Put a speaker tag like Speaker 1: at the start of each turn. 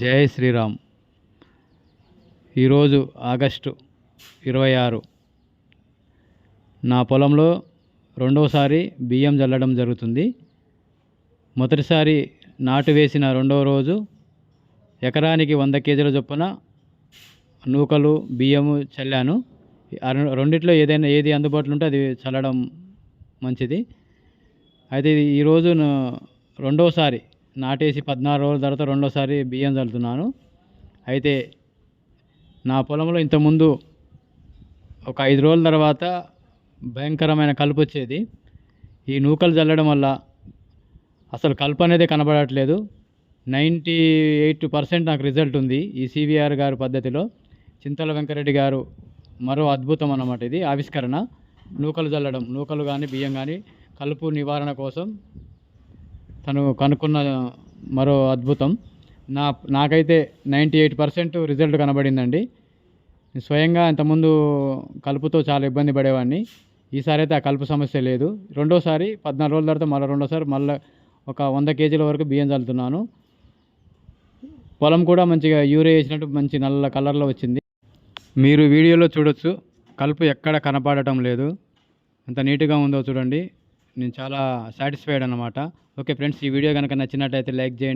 Speaker 1: జై శ్రీరామ్. ఈరోజు ఆగస్టు 26 నా పొలంలో రెండవసారి బియ్యం జల్లడం జరుగుతుంది. మొదటిసారి నాటు వేసిన రెండవ రోజు ఎకరానికి 100 కేజీల చొప్పున నూకలు బియ్యము చల్లాను. రెండిట్లో ఏది అందుబాటులో ఉంటే అది చల్లడం మంచిది. అయితే ఈరోజు రెండవసారి నాటేసి 16 రోజుల తర్వాత రెండోసారి బియ్యం చల్లుతున్నాను. అయితే నా పొలంలో ఇంతకుముందు ఒక 5 రోజుల తర్వాత భయంకరమైన కలుపు వచ్చేది. ఈ నూకలు చల్లడం వల్ల అసలు కలుపు అనేది కనబడట్లేదు. 98% నాకు రిజల్ట్ ఉంది. ఈ సివిఆర్ గారు పద్ధతిలో చింతల వెంకరెడ్డి గారు మరో అద్భుతం అన్నమాట. ఇది ఆవిష్కరణ. నూకలు చల్లడం, నూకలు కానీ బియ్యం కానీ కలుపు నివారణ కోసం తను కనుక్కున్న మరో అద్భుతం. నాకైతే 98% రిజల్ట్ కనబడిందండి. స్వయంగా ఇంతకుముందు కలుపుతో చాలా ఇబ్బంది పడేవాడిని. ఈసారి అయితే ఆ కలుపు సమస్య లేదు. రెండోసారి 14 రోజుల తర్వాత రెండోసారి ఒక 100 కేజీల వరకు బియ్యం చల్లుతున్నాను. పొలం కూడా మంచిగా యూరియా వేసినట్టు మంచి నల్ల కలర్లో వచ్చింది. మీరు వీడియోలో చూడొచ్చు, కలుపు ఎక్కడ కనపడటం లేదు. ఎంత నీట్గా ఉందో చూడండి. నేను చాలా సాటిస్ఫైడ్ అన్నమాట. ఓకే ఫ్రెండ్స్, ఈ వీడియో కనుక నచ్చినట్టయితే లైక్ చేయండి.